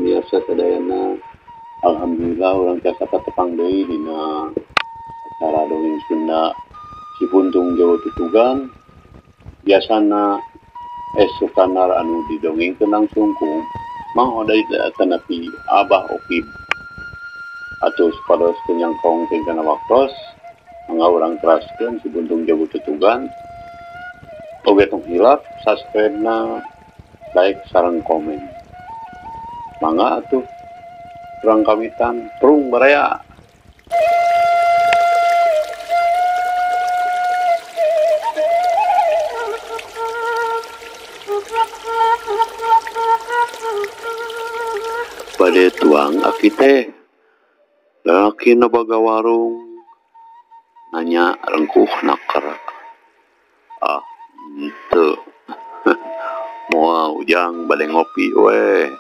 pamirsa sadayana. Alhamdulillah orang tiasa patepang deui dina acara dongeng Sunda Si Puntung Jawa Tutugan. Biasana esukanar anu didongengkeun langsung ku Mang Odai tanapi Abah Okib atus pados kenyangkong kana waktos mangga urang teraskeun Si Puntung Jawa Tutugan. Oge tong hilap subscribe-na, like sareng komen. Mangga atuh urang kawitan prung baraya. Bade tuang aki teh lalaki na baga warung nanya rengkuh nakar. Ah, henteu. Moal ujang bade ngopi we.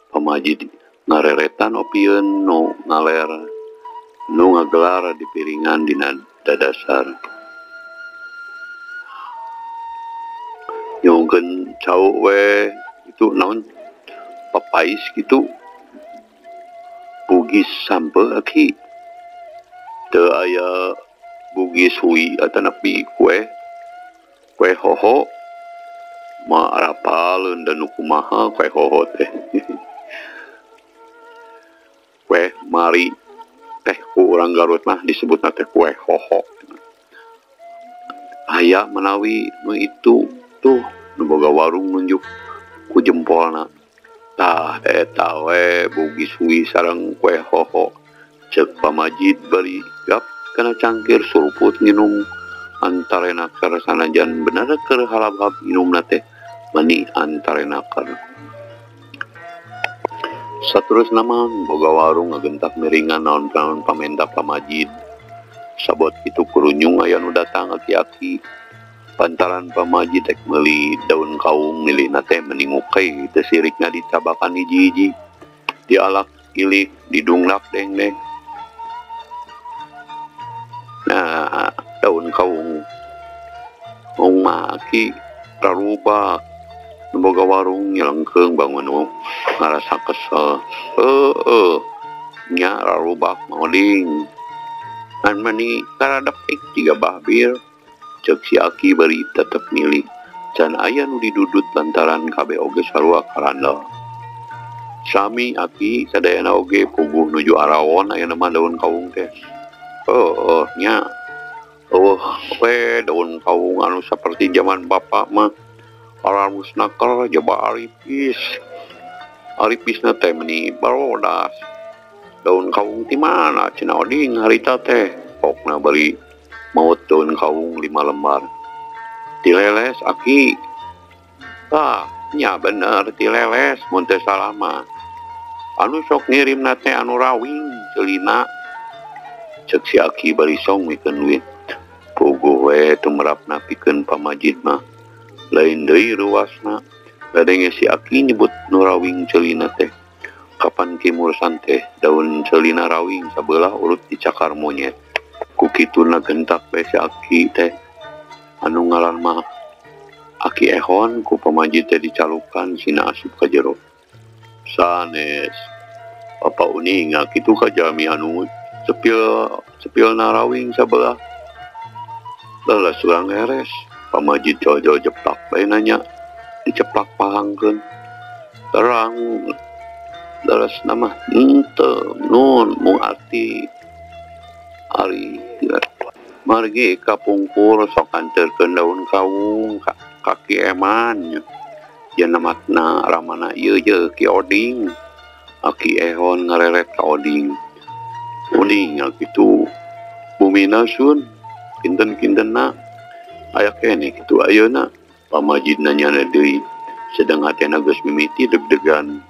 Pamajid ngareretan opieun nu ngaler nu ngagelar di piringan dina dadasar. Nyongkeun cau we itu naon papais gitu. Bugis sampe aki. Teu aya bugis hui atanapi kue hoho ma rapaleun dan kumaha kue hoho teh. Kue mari teh ku urang Garut mah disebutna teh kue hoho. Aya menawi nu itu tuh nu boga warung nunjuk ku jempolna. Tah eta we bugis hui sareng kue hoho. Cek pamajid bari gap kana cangkir suruput nginum antarenaker sanajan bener keur halap-halap minumna teh mani antarenaker. Saterusna mah boga warung ngagentak miringan naon-naon pamenta pamajid. Sabot kitu kurunyung aya nu datang aki-aki. Pantaran pamajid rek meuli daun kaung milihna teh meningukei teu sirikna ditabakan hiji-hiji. Dialak ilik didungnak deng-deng. Nah, daun kaung maki raruba boga warung nyelengkeung bangun ngarasa kesel. Nya rarubak mauding. An mani karadap tiga bahbir. Cek si Aki bari tetep milih. Can aya nu didudut lantaran kabe oge sarua karanda. Sami Aki sadayana oge puguh nuju arawon aya nama daun kaung teh. Nya. We daun kaung anu seperti zaman bapak mah. Para musnaker jaba aripis. Aripisna teh meni barodas. Daun kaung ti mana cenah oding harita teh. Pokna bari maut daun kaung 5 lembar. Tileles Aki. Nya bener tileles mun teu salah mah. Anu sok ngirimna teh anu rawing ceulina. Cek si Aki bari song mikeun duit. Puguh we tumrapna pikeun pamajid mah. Lain deui ruasna. Gadenge si Aki nyebut nu rawing ceulina teh. Kapan kimursan teh daun ceulina rawing sabelah urut dicakar monyet. Ku kituna gentak we si Aki teh. Anu ngaran mah Aki ehon ku pamajid teh dicalukan sina asup ka jero. Sanes. Papa uning kitu ka jami anu sepilna rawing sabelah. Leles urang eres. Pamajid jojo jeplak bae nanya. Diceplak pahangkeun. Terang leles nama henteu nun mung arti ari margi kapungkur sok anterkeun daun kaung kaki eman. Yen namatna ramana ieu Ki Oding. Aki ehon ngareret ka Oding. Oding kitu bumina sun kinten-kintenna aya kene kitu ayeuna. Pamajid nanyana deui sedang hatena geus mimiti deg-degan.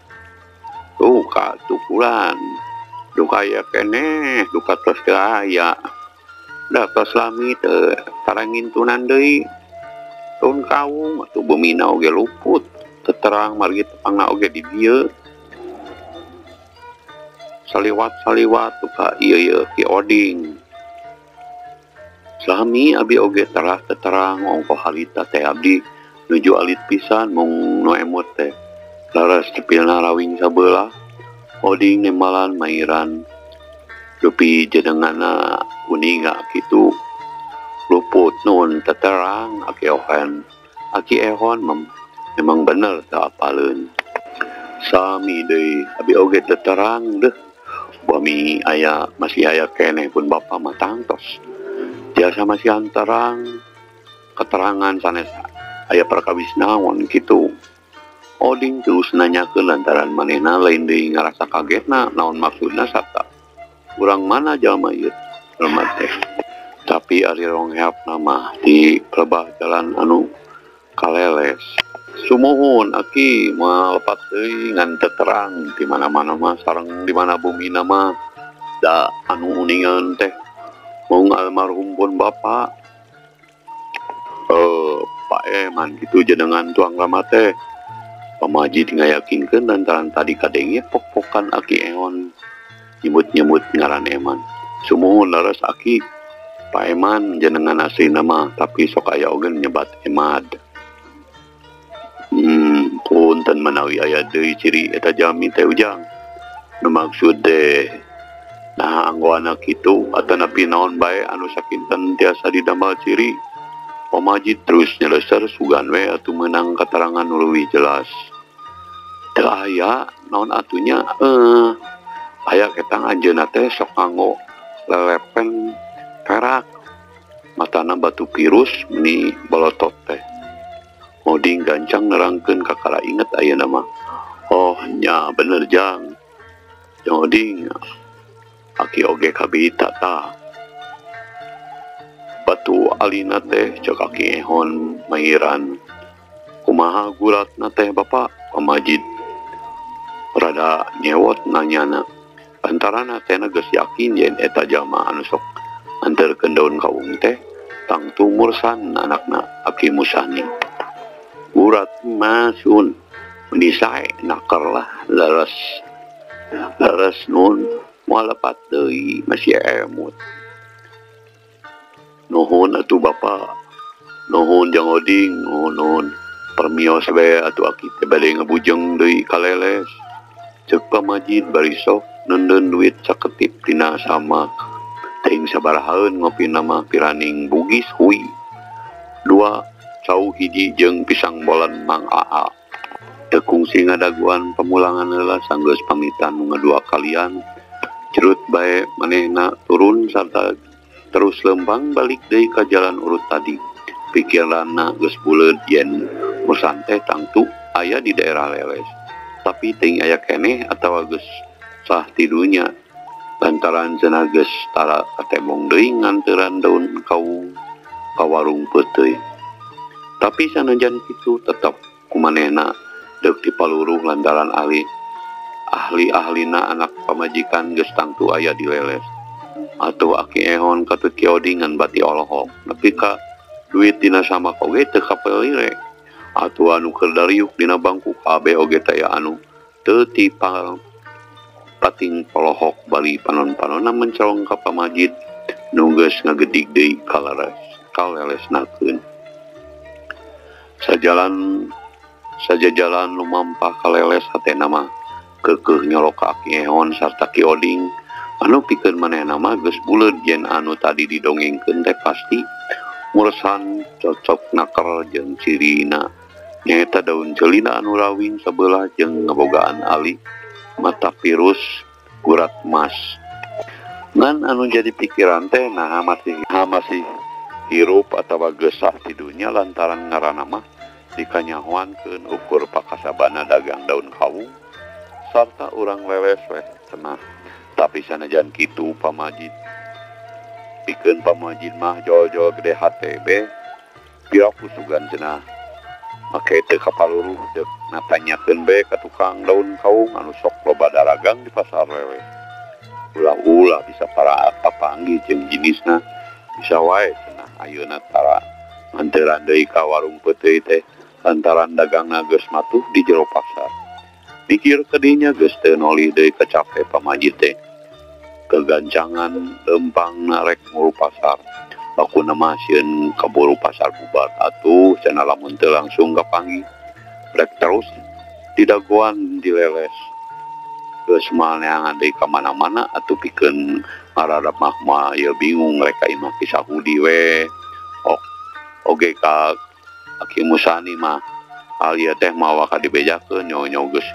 Tuh ka tukulan duka aya keneh duka tos teu aya. Da tos lami teu tarangintunan deui. Daun kaung atuh bumina oge luput. Teterang margi tepangna oge di dieu. Saliwat tuka ieu Ki Oding. Sami abi oge teras teterang ongko halita teh abdi nuju alit pisan mung nu emut teh. Laras tepilna rawing sabelah, oding nemalan mairan, dupi jenengana kuninga kitu, luput nun teterang aki ehon memang bener tak apaleun. Sami deui abi oge teterang deh, bami masih aya keneh pun bapa mah tangtos. Tiasa masih antarang keterangan sanes aya perkawis naon kitu. Oding terus nanyakeun lantaran manehna lain deui ngarasa kagetna naon maksudna sarta urang mana jalma ieu lemah teh. Tapi ari rongheap nama di pelebah jalan anu kaleles. Sumuhun aki moal lepat deui ngan teu terang di mana-mana mah sareng di mana bumi mah da anu uningan teh mung almarhum pun bapa. Pak Eman gitu jenengan tuang rama teh. Pamajid ngayakinkeun lantaran tadi kadenge pok-pokan aki ehon nyebut-nyebut ngaran Eman. Sumuhun laras aki Pak Eman jenengan asli nama tapi sok aya oge nyebat Emad. Punten menawi aya deui ciri eta jalmi teh ujang. Nu maksud teh nah anggoana kitu atanapi naon bae anu sakinten tiasa didamel ciri. Pamajid terus nyeleser sugan we atuh meunang katerangan nu leuwih jelas. Teu aya naon atunya aya ketang anjeunna teh sok nganggo lelepen perak. Matana batu pirus meni bolotot teh. Oding gancang nerangkeun kakara inget ayeuna mah. Oh nya bener jang. Jang oding aki oge kabita tah. Batu alina teh cek aki ehon mairan. Kumaha guratna teh bapak pamajid. Rada nyewot nanyana. Antarana teh geus yakin yen eta jalma anu sok anterkeun daun kawung teh tangtu mursan anakna aki musani. Gurat masun menisae nakar lah laras nun moal lepat deui masih emut. Nuhun atuh bapak, nuhun jang oding, nuhun permios bae atuh aki teh bade ngebujeng deui kaleles. Ceuk pamajid bari sok neundeun duit saketip tina sama. Teuing sabarahaeun ngopina mah piraning bugis hui. 2 cau hiji jeung pisang bolan Mang Aa. Teu kungsi ngadaguan pemulangan heula sanggeus pamitan nu ngadua kalian. Cerut bae manehna turun sarta terus lembang balik deui ka jalan urut tadi. Pikiranna geus buleud yen mursan teh tangtu aya di daerah leles. Tapi teuing aya keneh atawa geus sah tidunya. Lantaran cenah geus tara katembong deui nganteuran daun kawung ka warung peuteuy. Tapi sanajan kitu tetep kumanehna deuk dipaluruh lantaran ahli-ahlina anak pamajikan geus tangtu aya di leles. Atuh aki ehon katut kioding ngan bati olohok nepi ka duit dina sama oge teu kapelire. Atuh anu keur dariuk dina bangku kabeh oge teh anu teu tipal pating polohok bali panon-panonna mencolong ka pamajid nu geus ngagedig deui kalelesnakeun. Sajajalan lumampah kaleles hatena mah keukeuh nyolok ka aki ehon sarta kioding anu pikeun manehna mah geus buleud yen anu tadi didongengkeun teh pasti mursan cocok nakar jeung cirina nyaeta daun celina anu rawing sabelah jeung ngabogaan ali mata pirus gurat emas. Ngan anu jadi pikiran teh nah masih hirup atawa geus sah ti dunya lantaran ngaranna mah dikanyahoankeun ukur pakasabana dagang daun kawung sarta urang leles weh cenah. Tapi sanajan kitu pamajid pikeun pamajid mah jol-jol gede HTB piraku sugan cenah make teu kapaluruh deuk natanyakeun bae ka tukang daun kawung anu sok loba daragang di pasar lewe. Ulah-ulah bisa para papanggih jeung jenisna bisa wae cenah ayeuna tara nganteuran deui ka warung peuteuy teh lantaran dagangna geus matuh di jero pasar. Pikir kadinya geus teu nolih deui kacape pamajid teh. Kegancangan lempang narek mulu pasar. Baku nama sieun kaburu pasar bubar atuh cenah lamun teu langsung kapanggih. Rek terus didagoan dileles geus moal neangan deui ka mana-mana atuh pikeun ngaradap mah ya bingung mereka imah kisah hudi we oge ka Aki Musani mah alia teh mawa ka dibejakeun nyawa geus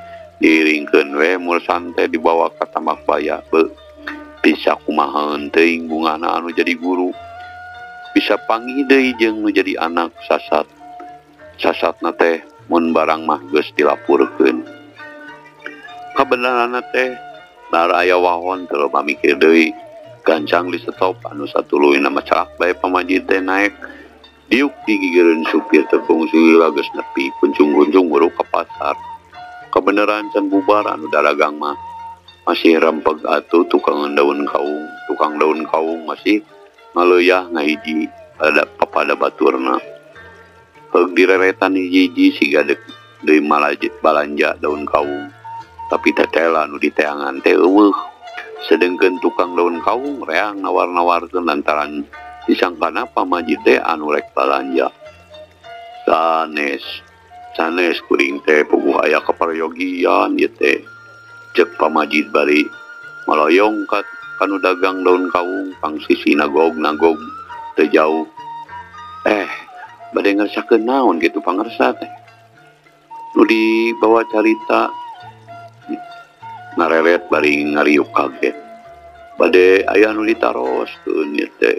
diiringkeun we Mursan teh dibawa ka Tambak Baya bisa kumaha teuing bungana anu jadi guru bisa panggih deui jeung nu jadi anak sasatna teh mun barang mah geus dilapurkeun kabeneranna teh lara aya wahon teu loba mikir deui gancang di stop anu satuluy nama calak bae pamajid teh naek diuk digigireun supir tepung sila geus nepi kuncung-kuncung buru ka pasar kabeneran can bubar anu daragang mah masih rempeg atuh tukang daun kaung masih ngaleuyah ngahiji ada papada baturna heug direretan hiji-hiji siga deui malajit balanja daun kaung tapi tetela anu diteangan teh eueuh sedengkeun tukang daun kaung reang nawar-nawarkeun lantaran disangkana pamajid teh anu rek balanja sanes kuring teh puguh aya kaprayogian ieu teh cek pamajid bari maloyong kanu dagang daun kaung pang sisi nagog teu jauh bade ngarsakeun naon gitu pangarsa teh nu dibawa carita ngareret bari ngariuk kaget bade aya nu ditaroskeun ieu teh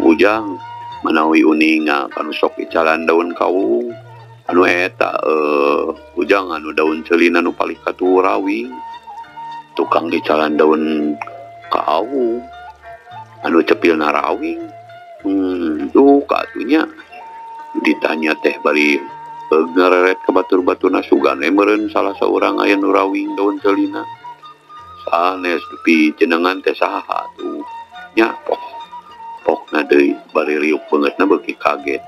ujang manawi uninga kanu sok icalan daun kaung anu eta ujang anu daun ceulina nu palih katuh rawing tukang dicalan daun kaung anu cepilna rawing tuh katunya ditanya teh bari ngareret ke batur-baturna sugane meureun salah saurang aya nu rawing daun ceulina sanes dupi jenengan teh saha tuh nya pokna deui bari riuk beungeutna beuki kaget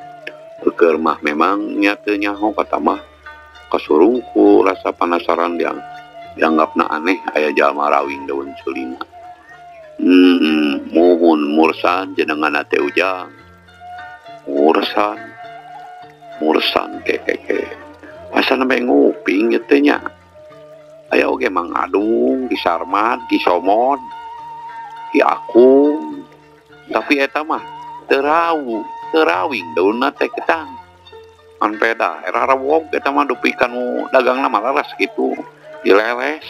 keur mah memang nya teu nyaho kata mah kasurungku rasa penasaran yang dianggapna aneh aya jalma rawing daun ceulina muhun Mursan jenengan teh ujang Mursan keke asa nembe nguping ieu teh nya aya oge Mang Adung Ki Sarmat Ki Somon Ki Akung tapi eta mah teu rawing daunna teh ketang an peda era rawog eta mah dupi kanu dagangna malaras gitu dileles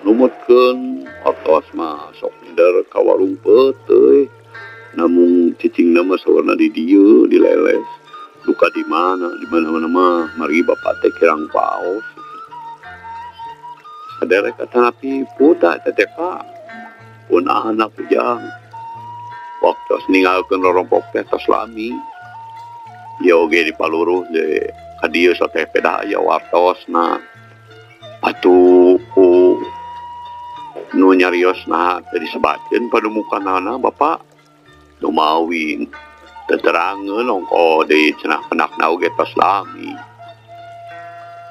numutkeun ortos mah sok minder ka warung peuteuy namun cicingna mah sawarna di dieu dileles duka di mana mah mari bapak teh kirang paos saderek atanapi puta teh ka pun anak ujang waktu ninggalkeun rorompok teh tos lami ieu oge dipaluruh de ka dieu sateh peda aya wartosna atuh nu nyariosna teh disebatkeun panemukanana bapak nu mawi teterangeun ongko deui cenah penakna oge tos lami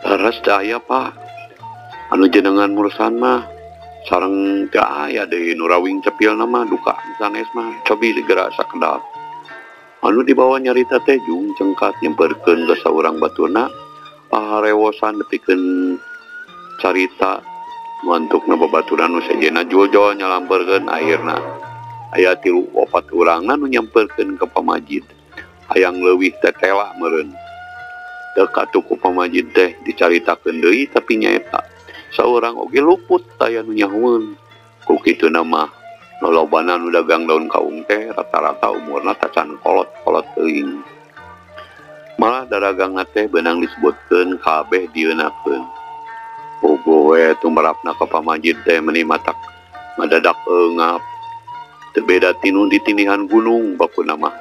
leres daya pak anu jenengan Mursan mah sareng teu aya deui nu rawing cepilna mah duka sanes mah cobi segera sakedap anu dibawa nyarita teh jung cengkat nyemperkeun ka saurang baturna paharewosan nepikeun carita mantukna babaturan nu sejenna jul-jul nyalamperkeun akhirna aya 3-4 urangna nu nyamperkeun ka pamajid hayang leuwih tetela meureun teu katuku pamajid teh dicaritakeun deui tapi nyaeta saurang oge luput aya nu nyahoeun ku kituna mah lolobana nu dagang daun kaung teh rata-rata umurna tacan kolot-kolot teuing malah daragangna teh beunang disebutkeun kabeh dieunakeun bogo we tumrapna ka pamajid teh meuni matak ngadadak eungap teu beda tinu ditinihan gunung bakuna mah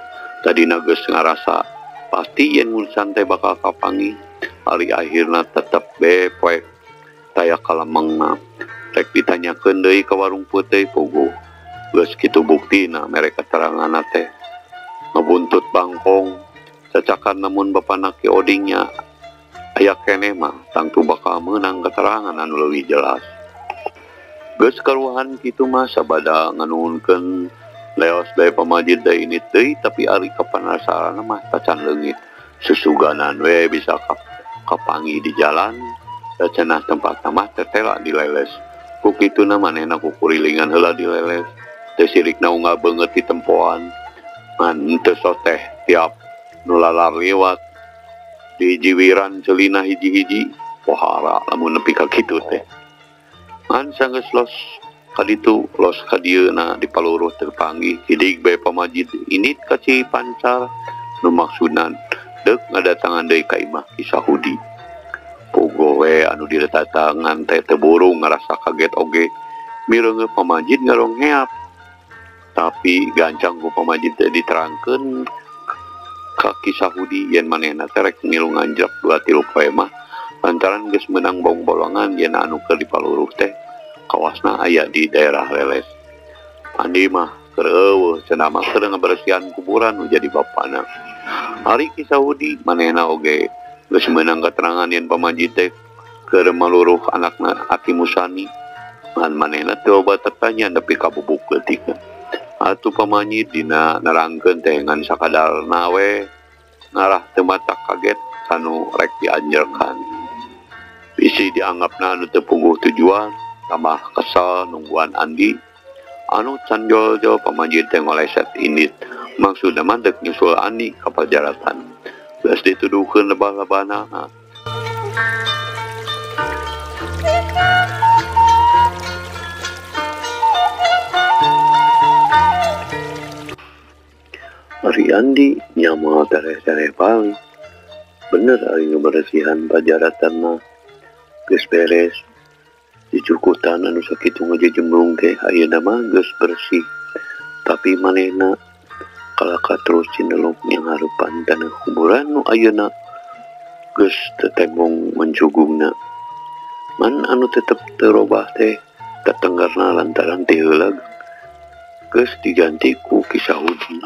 tadina geus ngarasa pasti yen Mursan teh bakal kapanggih ari akhirna tetep be poe taya kalamengna rek ditanyakeun deui ka warung peuteui pogo geus kitu buktina mere keteranganna teh ngabuntut bangkong cacakan namun bapana Ki Odingnya aya keneh mah tangtu bakal meunang keterangan anu leuwih jelas geus karuahan kitu mah sabada nganuhunkeun leos bae pamajid da ini teuy tapi ari kapanasaran mah tacan leungit Sesuganan we bisa kapangi di jalan, cenah tempat mah tetela dileles. Ku kituna manehna kukurilingan heula dileles. Teu sirikna unggah beungeut di tempoan. Ngan teu soteh tiap nu lalar liwat di jiwiran celina hiji-hiji pohara lamun nepi ka kitu teh. Ngan sanggeus los kaditu los ka dieuna di paluruh teu panggih hidig bae pamajid init ka Cipancar nu maksudna deuk ngadatangan deui ka imah Kisahudi. Pogo we anu didatangan teh teu buru ngarasa kaget oge mireungeuh pamajid ngarong heap. Tapi gancang ku pamajid teh diterangkeun ka Kisahudi yen manehna teh rek milu nganjak 2-3 poe mah lantaran geus meunang bong bolongan yen anu keur dipaluruh teh kawasna aya di daerah leles. Andi mah keur eueuh cenah mah keur ngabersihan kuburan nu jadi bapana. Ari Kisahudi manehna oge geus meunang keterangan yen pamajid teh keur maluruh anakna Aki Musani. Ngan manehna teu obat tetanya nepi ka bubuk leutikna. Atuh pamajid dina nerangkeun teh ngan sakadarna we ngarah teu matak kaget sanu rek dianjelkan. Bisi dianggapna anu teu puguh tujuan, tambah kesel nungguan Andi anu can jol-jol pamajid teh ngoleset indit. Maksudna mah deuk nyusul Andi ka pajaratan. Geus dituduhkeun lebah-lebahna. Ari Andi nyama tereh-tereh paling. Bener ari ngabersihan pajaratan mah geus beres. Dicukutan anu sakitu ngajejembrung teh ayeuna mah geus bersih. Tapi manehna kalaka terus cinelok yang harupan tanah kuburan nu ayeuna geus teu tembong mencugungna. Man anu tetep teu robah teh tetenggarna lantaran teh heula geus diganti ku Kisahudi.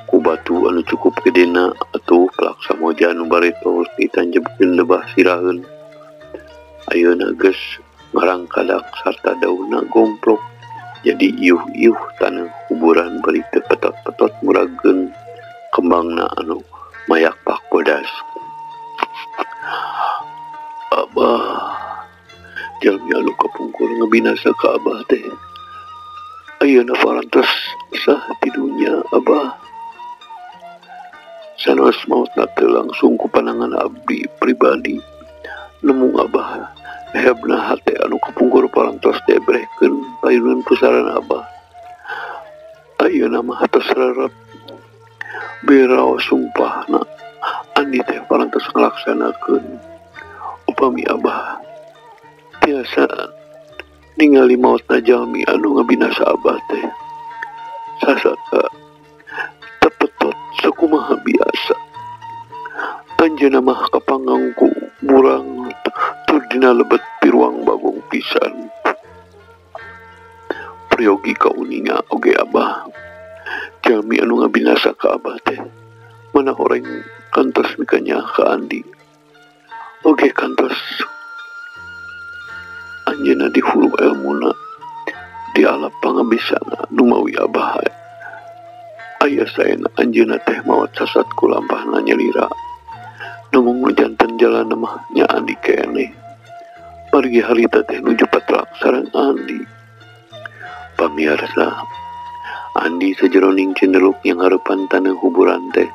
Ku batu anu cukup gedena atuh pelaksa moja anu baretos ditanjebkeun lebah siraheun. Ayeuna geus ngarangkadak sarta daunna gomplok jadi iuh-iuh tanah kuburan bari teu petot-petot murageun kembangna anu mayak pak bodas. Abah jalmi anu kapungkur ngabinasa ka Abah teh ayeuna parantos sah di dunia Abah. Sanes mautna teu langsung ku panangan abdi pribadi. Nemu Abah hebna hate anu kapungkur parantos debrehkeun payunan pusaran Abah. Ayeuna mah tos rarep beraos sumpahna Andi teh parantos ngalaksanakeun upami Abah tiasa ningali mautna jalmi anu ngabinasa Abah teh sasaka tepetot sakumaha biasa. Anjeunna mah kapangangku burang tur dina lebet piruang bagong pisan. Priyogi ka uninga oge Abah jalmi anu ngabinasa ka Abah teh mana horeng kantos mikanya ka Andi oge kantos anjeunna dihulu elmuna di alap pangabisana nu mawi Abah aya saena anjeunna teh maot sasat ku lampahna nyelira namun janten jalan mah nya Andi keneh. Margi harita teh nuju patlak sareng Andi. Pamirsa, Andi sajeroning cendeluk yang harupan tanah kuburan teh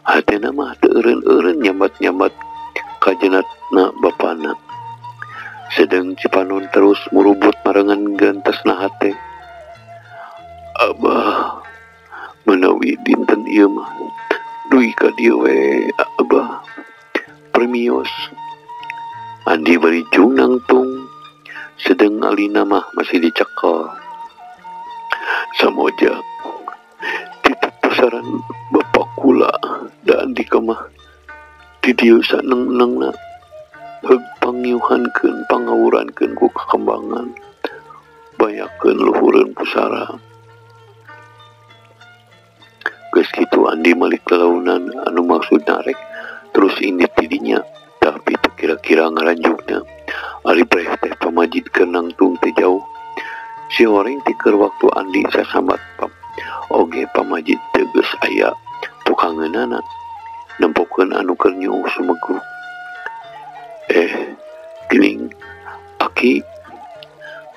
hatena mah teu eureun-eureun nyambat-nyambat kajenatna bapana. Sedeng Cipanon terus murubut marengan gantosna hate. Abah menawi dinten ieu mah duwi ka dieu we Abah premios. Andi bari jung nangtung sedeng alina mah masih dicekel. Samoja titip pesaran bapak kula da Andi mah di dieu saneng-nengna heug pangiuhankeun pangawurankeun ku kakembangan bayakeun luhureun pusara. Geus kitu Andi malik lelaunan anu maksudna rek terus indit tidinya tapi teu kira-kira ngaranjukna ari breh teh pamajid keur nangtung teh jauh si horeng ti keur waktu Andi sasambat oge pamajid teh geus aya tukangeunana ngadukan anu keur nyuh sumegu. Gening Aki,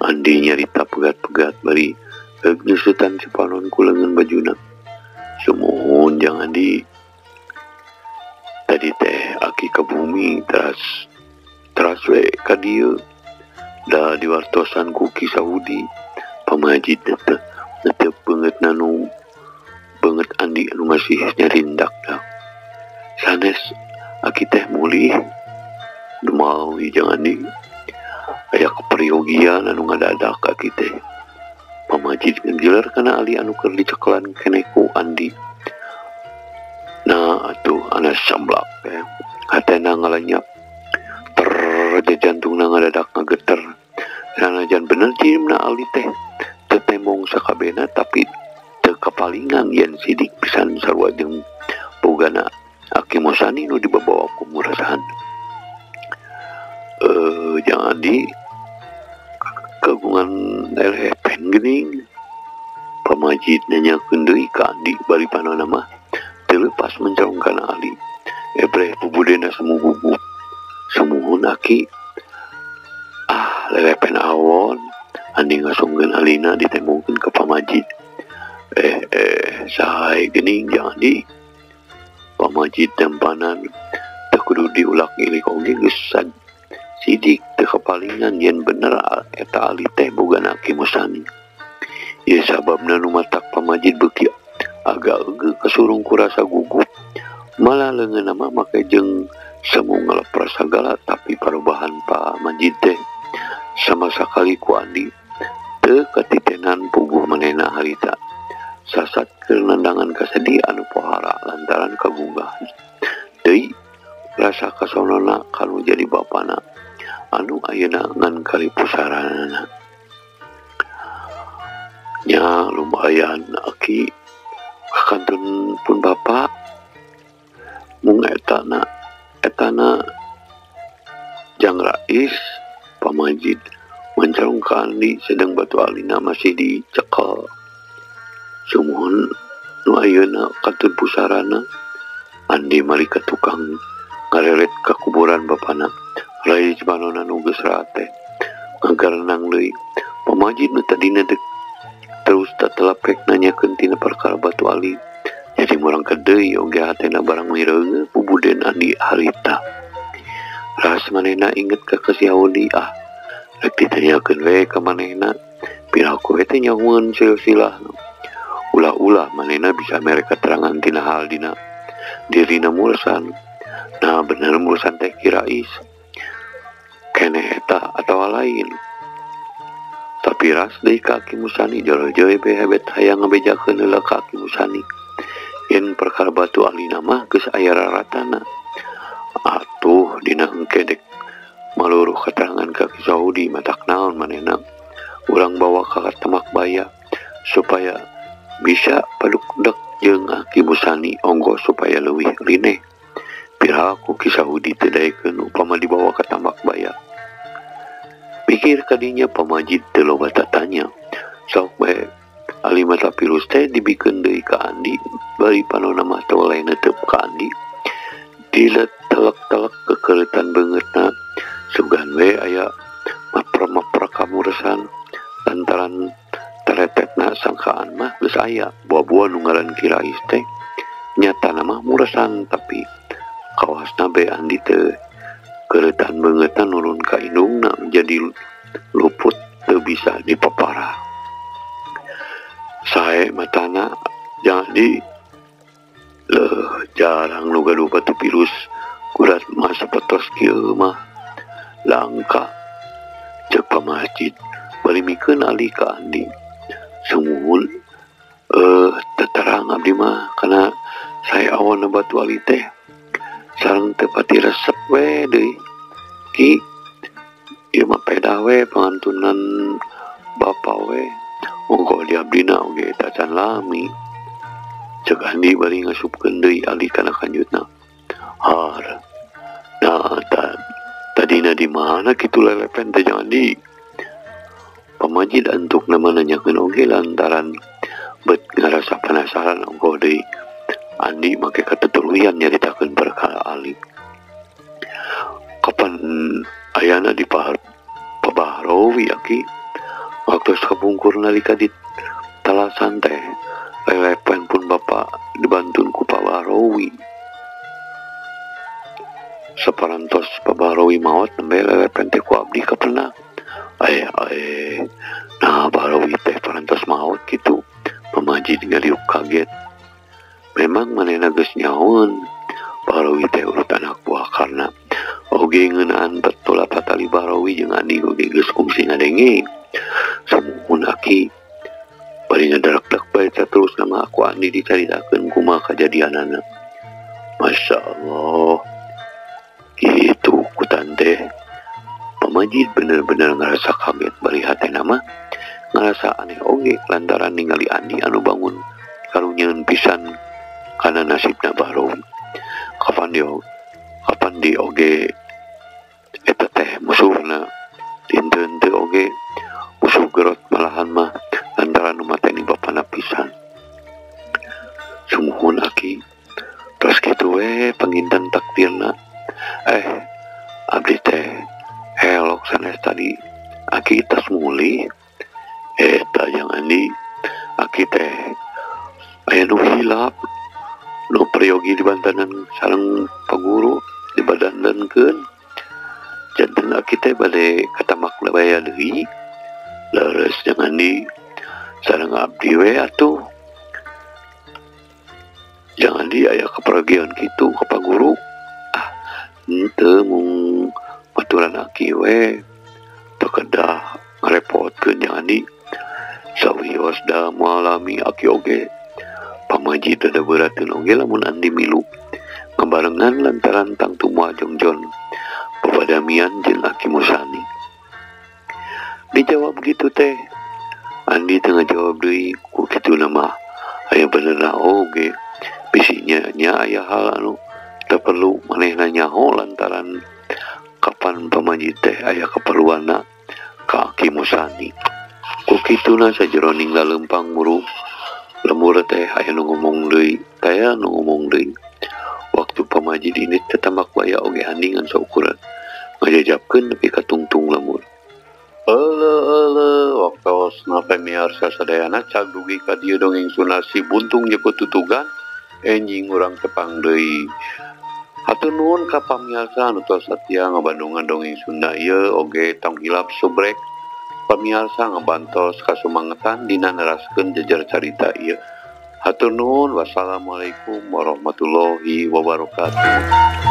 Andi nyarita pegat-pegat bari nyusutan si panon ku leungeun bajuna. Sumuhun jang Andi. Tadi teh Aki ke bumi teras we ka dieu. Da diwartosan ku Ki Saudi pamajid teh netep beungeut nanu beungeut Andi anu masih nyarindak da. Sanes Aki teh mulih dumau jeung Andi aya kaperyogian anu ngadadak Aki teh. Pamajid nggelar kana ali anu keur dicekelan keneh ku Andi. Nah atuh anas samblak teh hatena ngalenyap jantungna ngadadak ngageter. Sanajan bener cimna ali teh teu tembong sakabehna tapi teu kapalingan yen sidik pisan sarua jeung bogana Aki Mosani nu dibawa ku murasahan. Jangan di kagungan lelepen geuning. Pamajid nanyakeun deui ka Andi bari panonna mah teu leupas mencerong kana ali. Ebreh pubudena semu gugup. Sumuhun Aki. Lelepen awon Andi ngasongkeun alina ditembongkeun ka pamajid. Sae geuning jang Andi. Pamajid tempanan teu kudu diulak ilik oge geus sidik teu kapalingan yen bener eta ali teh bogana Aki Mosani. Ieu sababna nu matak pamajid beuki agak eugeuk kasurung ku rasa gugup. Malah leungeunna mah make jeung semu ngalepras sagala tapi parobahan pamajid teh sama sakali ku Andi teu katitenan puguh manehna harita. Sasat keur nandangan kasedih anu pohara lantaran kagunggahan. Deui rasa kasonona kanu jadi bapana anu ayeuna ngan kalipusaranana. Nya lumayan Aki kakantun pun bapa mung etana Jang Rais pamajid mencerong ka Andi sedang batu alina masih dicekel. Sumuhun nu ayeuna kantun pusarana Andi mari ka tukang ngarelet ka kuburan bapana rai panonna nu geus rate ngagarenang deui. Pamajid nu tadina terus tatelapek nanyakeun tina perkara batu ali jadi murang deui oge hatena barang mireungeun pubuden Andi harita. Ras manehna inget ka Saudi rek ditanyakeun we ka manehna piraku we teh nyahoeun silsilah. Ulah-ulah manehna bisa mere keterangan tina hal dina dirina mursan. Nah bener mursan teh Ki Rais keneh eta atawa lain. Tapi ras deui ka Aki Mosani jolo-jolo be hebet hayang ngabejakeun heula ka Aki Mosani yen perkara batu alina mah geus aya raratana. Atuh dina engke dek maluruh keterangan ka Ki Saudi matak naon manehna urang bawa ka Temak Baya supaya bisa padukdek jeung Aki Mosani onggo supaya leuwih rineh. Piraku Ki Saudi teu daekeun upama dibawa ka Temak Baya. Pikir kadinya pamajid teu loba tatanya. Sok bae ali mata pilus teh dibikeun deui ka Andi bari panonna mah teu oleh neuteup ka Andi. Diletelek-telek kekeuretan beungeutna sugan we aya mapra-mapra kamuresan lantaran teretetna sangkaan mah geus aya buah-buah nu ngaran Ki Rais teh nyatana mah muresan tapi kawasna be Andi teu keuretan beungeutna nurun ka indungna menjadi luput teu bisa dipapara. Sae matana jangan di jarang nu gaduh batu pilus kurat mah sapetos kieu mah langka ceuk pamajid bari mikeun ali ka Andi. Sumuhun teterang abdi mah kana sae awana batu ali teh sareng teu pati resep we deui Ki. Ieu mah peda we pangantunan bapa we monggo di abdina oge tacan lami. Ceuk Andi bari ngasupkeun deui ali kana kanjutna. Har. Nah, tadina di mana kitu lelepen teh Jang Andi? Pamajid antukna nanyakeun oge lantaran bet ngarasa penasaran ongko deui Andi make katetuluyan nyaritakeun perkara Ali. Kapan ayana di Pabahrowi aki waktu kabungkur nalika di talasan teh lelepen pun bapak dibantun ku Pabahrowi separantos Pabahrowi maot nembe lelepen teh ku abdi kapena nah Bahrowi teh parantos maot gitu Pamaji ngaliuk kaget memang manehna geus nyaon Bahrowi teh urut anak buah karena oge ngeunaan betul patali Bahrowi jeung Andi oge geus kungsi ngadenge samuhun aki bari ngadarak-dak bae terus nama aku Andi dicaritakeun kumaha kajadianana. Masya Allah gitu ku tante Pamaji bener-bener ngerasa kaget bari hatena mah ngerasa aneh oge lantaran ningali Andi anu bangun karunyeun pisan kana nasibna Bahrowi. Kapan di oge eta teh musuhna dinten teh oge musuh gerot malahan mah lantaran nu mateni bapana pisan. Sumuhun aki terus kitu we panginten takdirna abdi teh helok sanes tadi aki tas muli eta jangan di aki teh aya nu hilap nu peryogi di bantanan sareng paguru di badandankeun janten aki teh bade katamak labaya deui leres jangan di sareng abdi we atuh jangan di aya kepergian kitu ka paguru henteu mung baturan aki we teu kedah ngarepotkeun jangan di sawios da malami aki oge Pamaji dada berateun oge lamun Andi milu ngabarengan lantaran tang tumua jongjon babadamian jeung Aki Musani. Dijawab gitu teh Andi teu ngajawab deui ku kituna mah aya benerna oge bisinya nya aya hal anu teu perlu manehna nyaho lantaran kapan Pamaji teh aya kaperluanna ka Aki Musani. Ku kituna sajeroning lalempang muru lemur teh aya nu ngomong deui taya nu ngomong deui waktu Pamaji dinit tetambak baya oge Andi ngan saukuran ngajajabkeun nepi ka tungtung lemur waktos pamiarsa sadayana cag dugi ka dieu dongeng sunasi buntung nyebut tutugan enjing urang tepang deui hatur nuhun ka pamiarsa anu tos satia ngabandungan dongeng Sunda ieu oge tong hilap subrek pamiarsa ngabantos kasumangetan dina neraskeun jejer carita ieu. Hatur nuhun. Wassalamualaikum warahmatullahi wabarakatuh.